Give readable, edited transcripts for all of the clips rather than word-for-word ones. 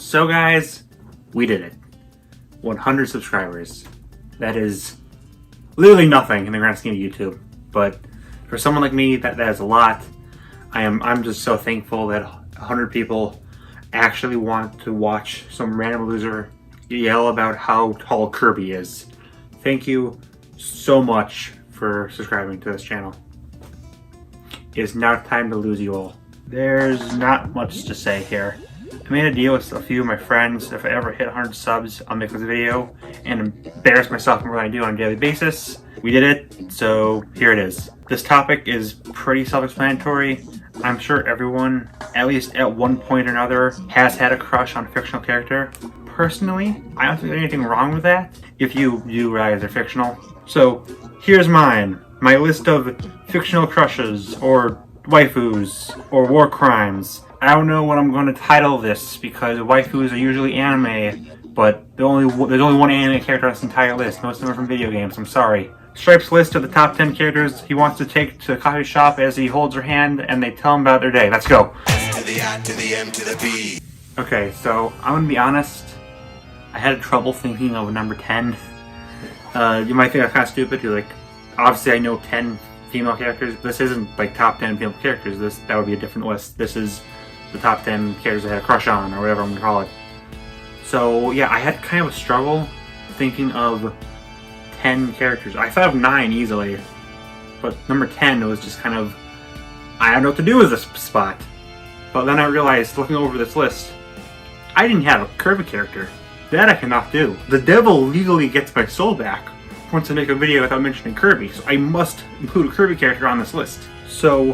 So guys, we did it. 100 subscribers. That is literally nothing in the grand scheme of YouTube. But for someone like me, that is a lot. I'm just so thankful that 100 people actually want to watch some random loser yell about how tall Kirby is. Thank you so much for subscribing to this channel. It is now time to lose you all. There's not much to say here. I made a deal with a few of my friends. If I ever hit 100 subs, I'll make this video and embarrass myself more than I do on a daily basis. We did it, so here it is. This topic is pretty self-explanatory. I'm sure everyone, at least at one point or another, has had a crush on a fictional character. Personally, I don't think there's anything wrong with that, if you do realize they're fictional. So, here's mine. My list of fictional crushes, or waifus, or war crimes. I don't know what I'm going to title this, because waifus are usually anime, but there's only one anime character on this entire list. Most of them are from video games, I'm sorry. Stripe's list of the top 10 characters he wants to take to a coffee shop as he holds her hand and they tell him about their day. Let's go. S to the I to the M to the B. Okay, so I'm going to be honest. I had trouble thinking of number 10. You might think I'm kind of stupid. You're like, obviously I know 10 female characters. This isn't like top 10 female characters. That would be a different list. This is the top 10 characters I had a crush on, or whatever I'm going to call it. So yeah, I had kind of a struggle thinking of 10 characters. I thought of 9 easily, but number 10 was just kind of, I don't know what to do with this spot. But then I realized, looking over this list, I didn't have a Kirby character. That I cannot do. The devil legally gets my soul back once I make a video without mentioning Kirby, so I must include a Kirby character on this list. So,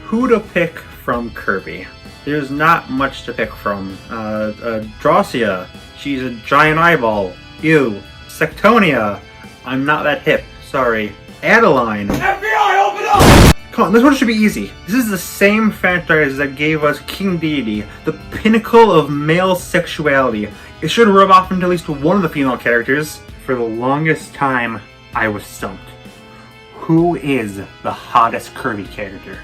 who to pick from Kirby? There's not much to pick from. Drossia, she's a giant eyeball. Ew. Sectonia, I'm not that hip, sorry. Adeline. FBI, open up! Come on, this one should be easy. This is the same franchise that gave us King Deity, the pinnacle of male sexuality. It should rub off into at least one of the female characters. For the longest time, I was stumped. Who is the hottest Kirby character?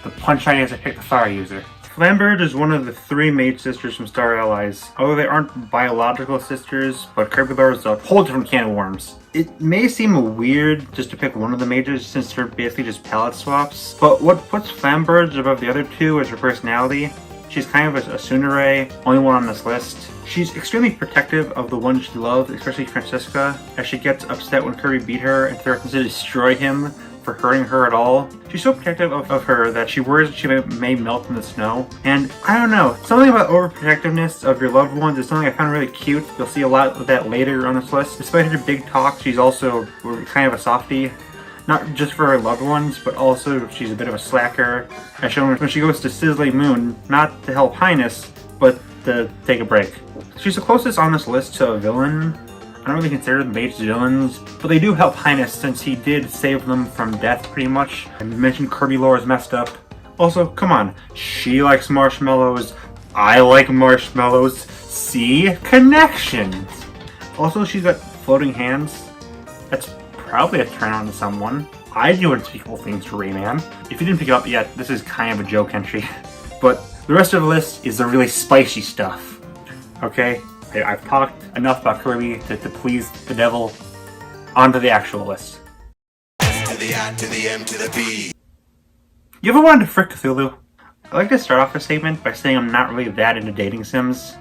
The punchline is I picked the fire user. Flambird is one of the 3 mage sisters from Star Allies. Although they aren't biological sisters, but Kirby Lore is a whole different can of worms. It may seem weird just to pick one of the mages since they're basically just palette swaps, but what puts Flambird above the other 2 is her personality. She's kind of a tsundere, only one on this list. She's extremely protective of the ones she loves, especially Francisca, as she gets upset when Kirby beat her and threatens to destroy him for hurting her at all. She's so protective of her that she worries she may melt in the snow. And I don't know, something about overprotectiveness of your loved ones is something I found really cute. You'll see a lot of that later on this list. Despite her big talk, she's also kind of a softie. Not just for her loved ones, but also she's a bit of a slacker, as shown when she goes to Sizzling Moon, not to help Highness, but to take a break. She's the closest on this list to a villain. I don't really consider them mages villains, but they do help Highness since he did save them from death pretty much. I mentioned Kirby Lore is messed up. Also, come on, she likes marshmallows, I like marshmallows. See? Connections! Also, she's got floating hands. That's probably a turn on to someone. I do unspeakable things to Rayman. If you didn't pick it up yet, this is kind of a joke entry. But the rest of the list is the really spicy stuff. Okay? I've talked enough about Kirby to please the devil. On to the actual list. S to the I to the M to the B. You ever wanted to frick Cthulhu? I like to start off a statement by saying I'm not really that into dating sims.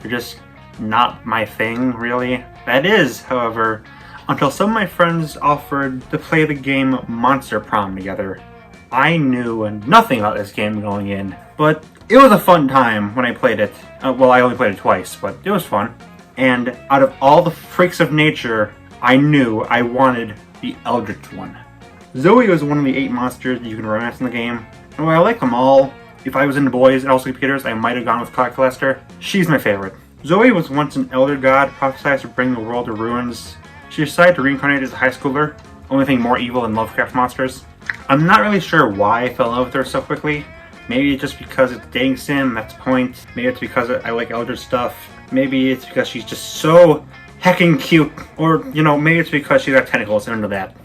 They're just not my thing, really. That is, however, until some of my friends offered to play the game Monster Prom together. I knew nothing about this game going in, but it was a fun time when I played it. Well, I only played it twice, but it was fun. And out of all the freaks of nature, I knew I wanted the Eldritch one. Zoe was one of the 8 monsters that you can romance in the game. And while I like them all, if I was into boys and also computers, I might have gone with Cloud Celester. She's my favorite. Zoe was once an elder god prophesied to bring the world to ruins. She decided to reincarnate as a high schooler, only thing more evil than Lovecraft monsters. I'm not really sure why I fell in love with her so quickly. Maybe it's just because it's a dating sim, that's the point. Maybe it's because I like Eldritch stuff. Maybe it's because she's just so heckin' cute. Or, you know, maybe it's because she's got tentacles and into that.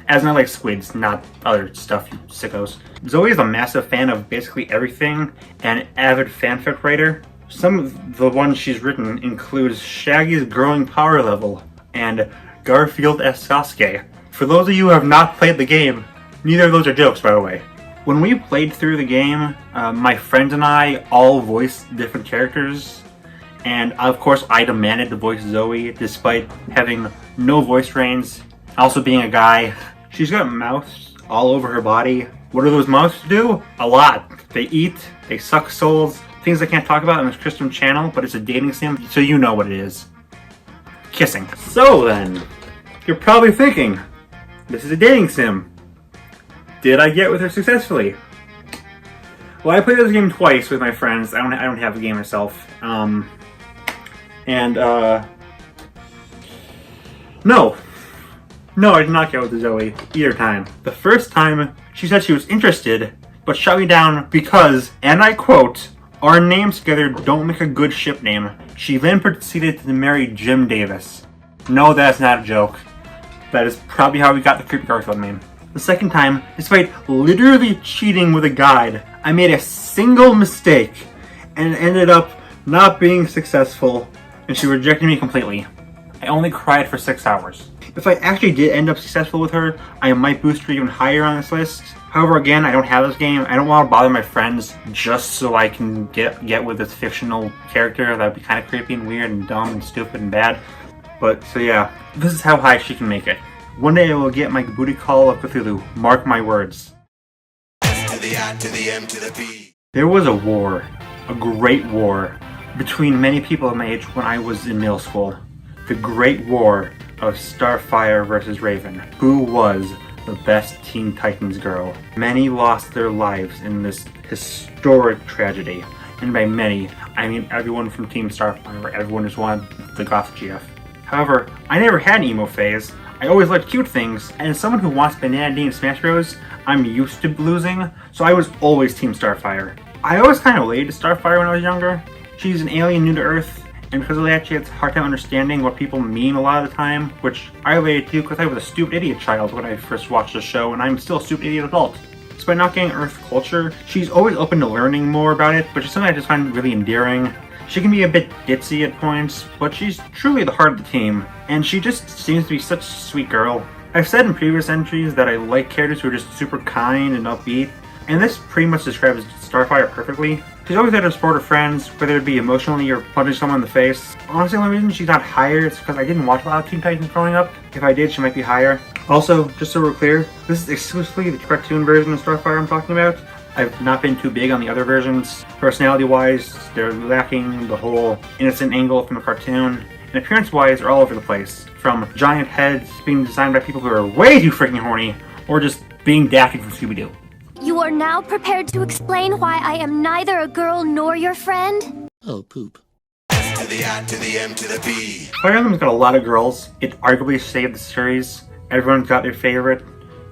As in I like squids, not other stuff, you sickos. Zoe is a massive fan of basically everything and an avid fanfic writer. Some of the ones she's written includes Shaggy's growing power level and Garfield as Sasuke. For those of you who have not played the game, neither of those are jokes, by the way. When we played through the game, my friends and I all voiced different characters, and of course I demanded to voice Zoe despite having no voice range. Also being a guy, she's got mouths all over her body. What do those mouths do? A lot. They eat, they suck souls, things I can't talk about on this Christian channel, but it's a dating sim, so you know what it is. Kissing. So then, you're probably thinking, this is a dating sim. Did I get with her successfully? Well, I played this game twice with my friends. I don't have the game myself. No. No, I did not get with Zoe either time. The first time, she said she was interested, but shut me down because, and I quote, "Our names together don't make a good ship name." She then proceeded to marry Jim Davis. No, that's not a joke. That is probably how we got the creepy Garfield name. The second time, despite literally cheating with a guide, I made a single mistake and ended up not being successful, and she rejected me completely. I only cried for 6 hours. If I actually did end up successful with her, I might boost her even higher on this list. However, again, I don't have this game. I don't want to bother my friends just so I can get with this fictional character. That would be kind of creepy and weird and dumb and stupid and bad. But, so yeah, this is how high she can make it. One day I will get my booty call of Cthulhu. Mark my words. S to the I to the M to the P. There was a war, a great war, between many people of my age when I was in middle school. The Great War of Starfire versus Raven. Who was the best Teen Titans girl? Many lost their lives in this historic tragedy. And by many, I mean everyone from Team Starfire. Everyone just wanted the goth GF. However, I never had an emo phase. I always liked cute things, and as someone who wants Banana D in Smash Bros, I'm used to losing, so I was always Team Starfire. I always kind of related to Starfire when I was younger. She's an alien new to Earth, and because of that she has a hard time understanding what people mean a lot of the time, which I related to because I was a stupid idiot child when I first watched the show, and I'm still a stupid idiot adult. Despite not getting Earth culture, she's always open to learning more about it, which is something I just find really endearing. She can be a bit ditzy at points, but she's truly the heart of the team, and she just seems to be such a sweet girl. I've said in previous entries that I like characters who are just super kind and upbeat, and this pretty much describes Starfire perfectly. She's always there to support her friends, whether it be emotionally or punching someone in the face. Honestly, the only reason she's not higher is because I didn't watch a lot of Teen Titans growing up. If I did, she might be higher. Also, just so we're clear, this is exclusively the cartoon version of Starfire I'm talking about. I've not been too big on the other versions. Personality-wise, they're lacking the whole innocent angle from the cartoon. And appearance-wise, they're all over the place. From giant heads being designed by people who are way too freaking horny, or just being Daffy from Scooby-Doo. You are now prepared to explain why I am neither a girl nor your friend? Oh, poop. S to the I to the M to the P. Fire Emblem's got a lot of girls. It arguably saved the series. Everyone's got their favorite.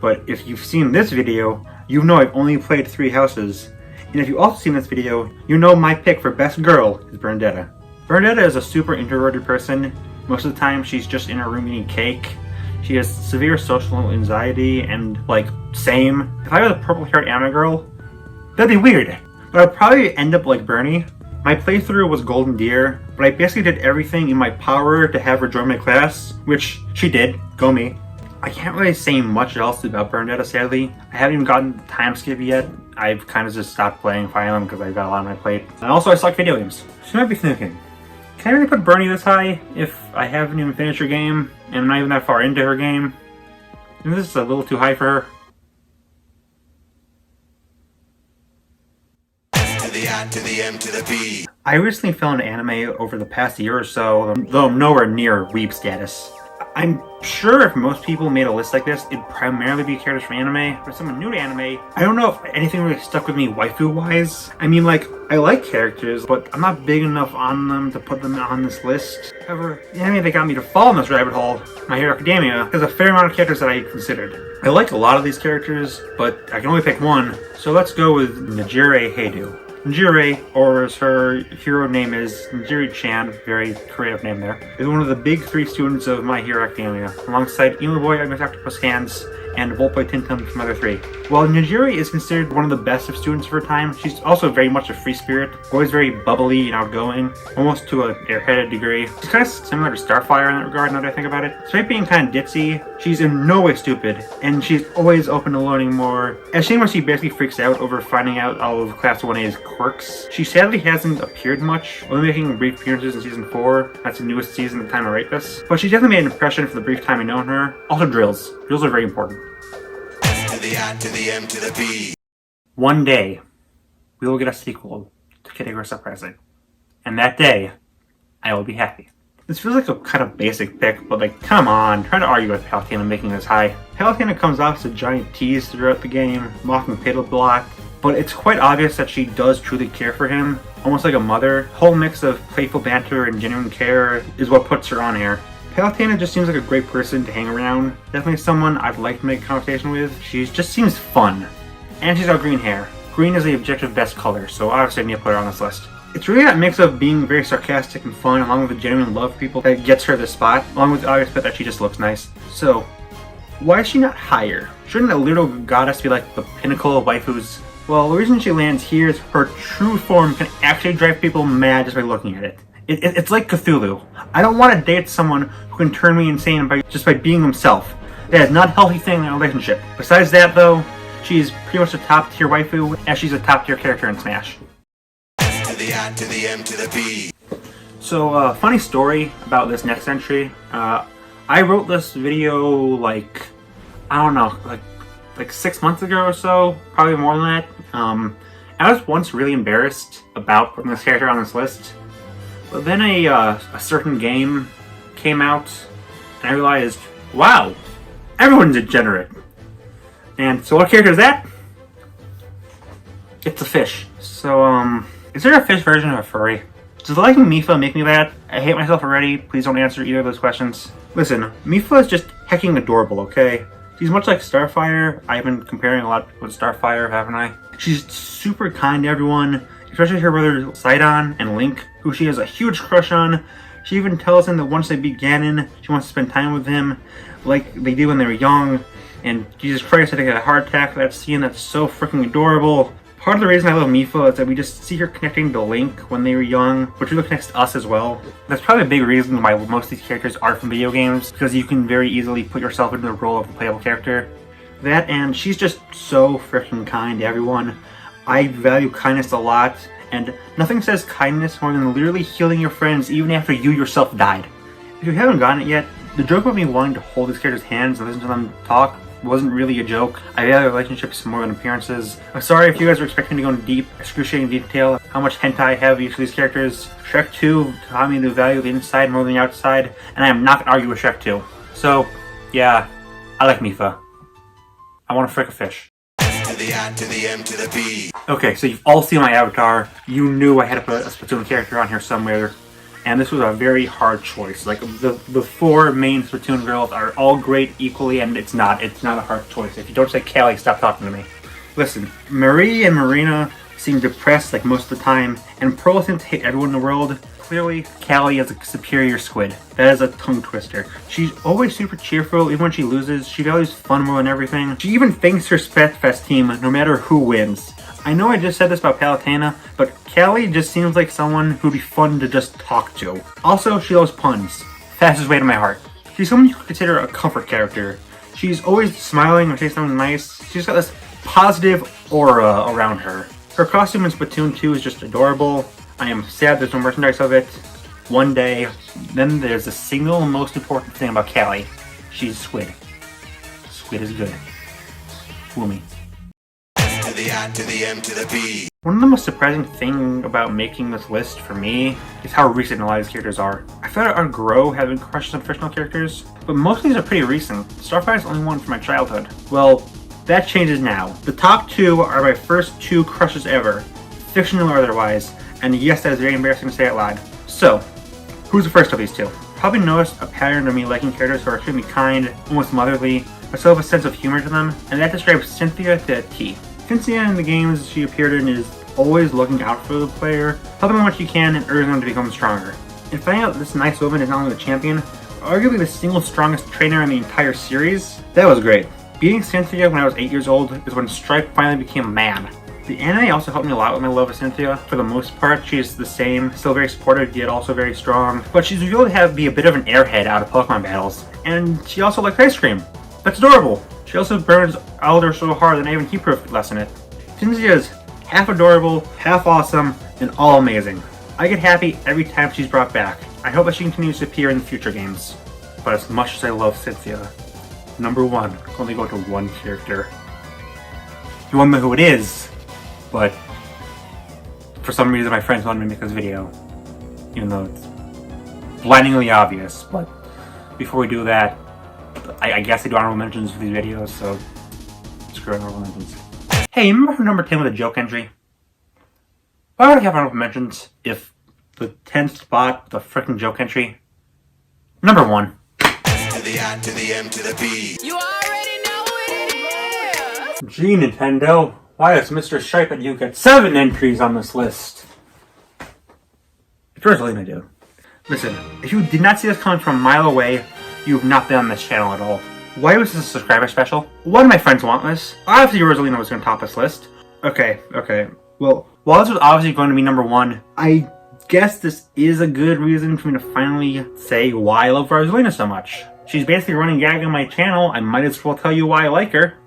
But if you've seen this video, you know I've only played 3 houses. And if you've also seen this video, you know my pick for best girl is Bernadetta. Bernadetta is a super introverted person. Most of the time she's just in her room eating cake. She has severe social anxiety and, like, same. If I was a purple-haired anime girl, that'd be weird. But I'd probably end up like Bernie. My playthrough was Golden Deer, but I basically did everything in my power to have her join my class, which she did. Go me. I can't really say much else about Bernadetta, sadly. I haven't even gotten the time skip yet. I've kind of just stopped playing Fire Emblem because I've got a lot on my plate. And also I suck video games. So you might be thinking, can I really put Bernie this high if I haven't even finished her game and I'm not even that far into her game? Is this a little too high for her? S to the I to the M to the P. I recently fell into anime over the past year or so, though I'm nowhere near weeb status. I'm sure if most people made a list like this, it'd primarily be characters from anime. For someone new to anime, I don't know if anything really stuck with me waifu-wise. I mean, like, I like characters, but I'm not big enough on them to put them on this list. However, the anime that got me to fall in this rabbit hole, My Hero Academia, has a fair amount of characters that I considered. I like a lot of these characters, but I can only pick one, so let's go with Nejire Heidu. Nejire, or as her hero name is, Nejire-chan, very creative name there, is one of the big 3 students of My Hero Academia, alongside Emo Boy and Miss Octopus Hands, and Volpe Tintum from other 3. While Najiri is considered one of the best of students of her time, she's also very much a free spirit, always very bubbly and outgoing, almost to an airheaded degree. She's kind of similar to Starfire in that regard now that I think about it. Despite being kind of ditzy, she's in no way stupid, and she's always open to learning more. As seen when she basically freaks out over finding out all of Class 1A's quirks. She sadly hasn't appeared much, only making brief appearances in Season 4. That's the newest season at the time I write this. But she definitely made an impression for the brief time I've known her. Also drills. Drills are very important. S to the I to the M to the P. One day, we will get a sequel to Kid Icarus Uprising. And that day, I will be happy. This feels like a kind of basic pick, but like, come on, try to argue with Palutena making this high. Palutena comes off as a giant tease throughout the game, mocking Pidle Block, but it's quite obvious that she does truly care for him, almost like a mother. Whole mix of playful banter and genuine care is what puts her on here. Palutena just seems like a great person to hang around. Definitely someone I'd like to make a conversation with. She just seems fun. And she's got green hair. Green is the objective best color, so obviously I need to put her on this list. It's really that mix of being very sarcastic and fun, along with the genuine love for people, that gets her this spot, along with the obvious bit that she just looks nice. So, why is she not higher? Shouldn't a little goddess be like the pinnacle of waifus? Well, the reason she lands here is her true form can actually drive people mad just by looking at it. It's like Cthulhu. I don't want to date someone who can turn me insane just by being himself. That is not a healthy thing in a relationship. Besides that, though, she's pretty much a top tier waifu, as she's a top tier character in Smash. S to the I to the M to the P. So, funny story about this next entry. I wrote this video like, I don't know, like 6 months ago or so, probably more than that. I was once really embarrassed about putting this character on this list, but then a certain game came out, and I realized, wow, everyone's degenerate. And so what character is that? It's a fish. So, is there a fish version of a furry? Does liking Mipha make me that? I hate myself already. Please don't answer either of those questions. Listen, Mipha is just hecking adorable, okay? She's much like Starfire. I've been comparing a lot with Starfire, haven't I? She's super kind to everyone, especially her brother Sidon and Link, who she has a huge crush on. She even tells him that once they beat Ganon, she wants to spend time with him, like they did when they were young. And Jesus Christ, I think I had a heart attack for that scene. That's so freaking adorable. Part of the reason I love Mipha is that we just see her connecting to Link when they were young, which really connects to us as well. That's probably a big reason why most of these characters are from video games, because you can very easily put yourself into the role of a playable character. That, and she's just so freaking kind to everyone. I value kindness a lot, and nothing says kindness more than literally healing your friends even after you yourself died. If you haven't gotten it yet, the joke about me wanting to hold these characters' hands and listen to them talk wasn't really a joke. I value relationships more than appearances. I'm sorry if you guys are expecting to go into deep, excruciating detail how much hentai I have of each of these characters. Shrek 2 taught me to value the inside more than the outside, and I am not going to argue with Shrek 2. So, yeah, I like Mipha. I want to frick a fish. S to the I to the M to the P. Okay, so you've all seen my avatar. You knew I had to put a Splatoon character on here somewhere. And this was a very hard choice. Like, the 4 main Splatoon girls are all great equally, and it's not a hard choice. If you don't say Callie, stop talking to me. Listen, Marie and Marina seem depressed like most of the time, and Pearl seems to hate everyone in the world. Clearly, Callie is a superior squid. That is a tongue twister. She's always super cheerful, even when she loses. She values fun more than everything. She even thanks her Splatfest team no matter who wins. I know I just said this about Palutena, but Callie just seems like someone who'd be fun to just talk to. Also, she loves puns. Fastest way to my heart. She's someone you could consider a comfort character. She's always smiling or saying something nice. She's got this positive aura around her. Her costume in Splatoon 2 is just adorable. I am sad there's no merchandise of it. One day. Then there's the single most important thing about Callie. She's Squid. Squid is good. Fool me. S to the I to the M to the P. One of the most surprising things about making this list for me is how recent a lot of these characters are. I thought I'd grow having crushes on fictional characters, but most of these are pretty recent. Starfire is the only one from my childhood. Well, that changes now. The top 2 are my first 2 crushes ever, fictional or otherwise, and yes, that is very embarrassing to say out loud. So, who's the first of these 2? Probably noticed a pattern of me liking characters who are extremely kind, almost motherly, but still have a sense of humor to them, and that describes Cynthia to a T. Cynthia in the games she appeared in is always looking out for the player, helping them what she can, and urging them to become stronger. And finding out this nice woman is not only the champion, but arguably the single strongest trainer in the entire series, that was great. Beating Cynthia when I was 8 years old is when Stripe finally became a man. The anime also helped me a lot with my love of Cynthia. For the most part, she's the same, still very supportive, yet also very strong. But she's revealed to be a bit of an airhead out of Pokemon battles. And she also likes ice cream. That's adorable. She also burns Alder so hard that even he proved less in it. Cynthia is half adorable, half awesome, and all amazing. I get happy every time she's brought back. I hope that she continues to appear in the future games. But as much as I love Cynthia, number one, I only go to one character. You won't know who it is, but for some reason my friends wanted me to make this video, even though it's blindingly obvious. But before we do that, I guess I do honorable mentions for these videos, so screw honorable mentions. Hey, remember number 10 with a joke entry? Why would I have honorable mentions if the 10th spot with a freaking joke entry? Number 1. S to the I to the M to the B. You already know what it is! Gee, Nintendo, why does Mr. Stripe and you get 7 entries on this list? It's Rosalina, dude. Listen, if you did not see this coming from a mile away, you have not been on this channel at all. Why was this a subscriber special? Why do my friends want this? Obviously Rosalina was going to top this list. Okay. Well, while this was obviously going to be number 1, I guess this is a good reason for me to finally say why I love Rosalina so much. She's basically running gag on my channel. I might as well tell you why I like her.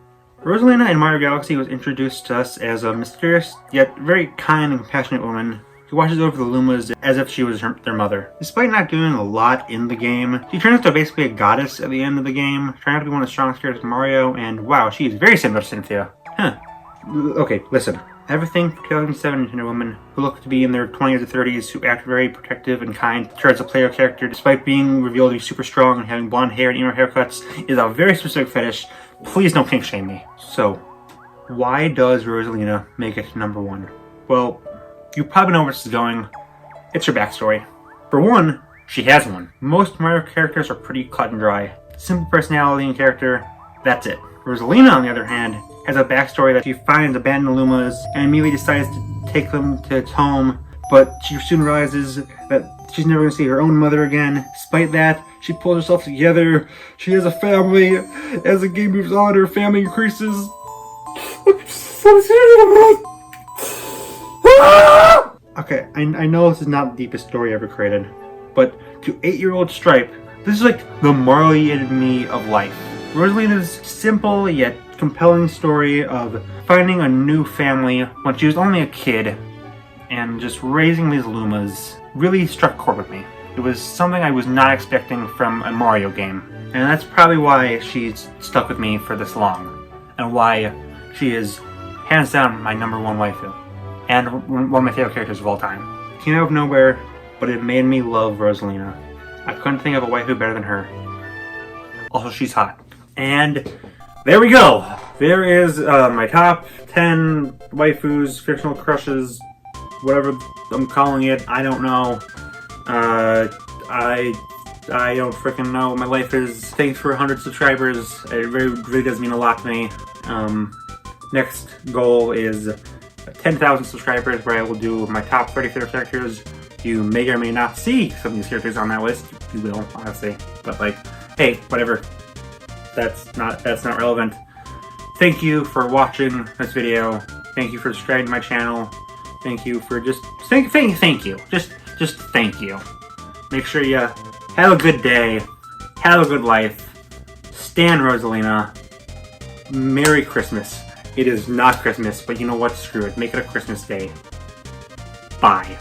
Rosalina in Mario Galaxy was introduced to us as a mysterious, yet very kind and compassionate woman who watches over the Lumas as if she was their mother. Despite not doing a lot in the game, she turns into basically a goddess at the end of the game, trying to be one of the strongest characters in Mario, and wow, she is very similar to Cynthia. Huh. Okay, listen. Everything for 2007 Nintendo women who look to be in their 20s or 30s, who act very protective and kind towards a player character despite being revealed to be super strong and having blonde hair and emo haircuts is a very specific fetish. Please don't kink shame me. So, why does Rosalina make it number 1? Well, you probably know where this is going. It's her backstory. For one, she has one. Most Mario characters are pretty cut and dry. Simple personality and character, that's it. Rosalina, on the other hand, has a backstory that she finds abandoned Lumas and immediately decides to take them to its home, but she soon realizes that she's never going to see her own mother again. Despite that, she pulls herself together. She has a family. As the game moves on, her family increases. Okay, I know this is not the deepest story ever created, but to 8-year-old Stripe, this is like the Marley and me of life. Rosalina's simple yet compelling story of finding a new family when she was only a kid and just raising these Lumas really struck chord with me. It was something I was not expecting from a Mario game, and that's probably why she's stuck with me for this long, and why she is hands down my number 1 waifu, and one of my favorite characters of all time. Came out of nowhere, but it made me love Rosalina. I couldn't think of a waifu better than her. Also, she's hot. And there we go. There is my top 10 waifus, fictional crushes, whatever I'm calling it. I don't know. I don't freaking know what my life is. Thanks for 100 subscribers. It really does mean a lot to me. Next goal is 10,000 subscribers, where I will do my top 30 favorite characters. You may or may not see some of these characters on that list. You will, honestly. But like, hey, whatever. That's not relevant. Thank you for watching this video. Thank you for subscribing to my channel. Thank you for thank you. Just thank you. Make sure you have a good day. Have a good life. Stan Rosalina. Merry Christmas. It is not Christmas, but you know what? Screw it. Make it a Christmas day. Bye.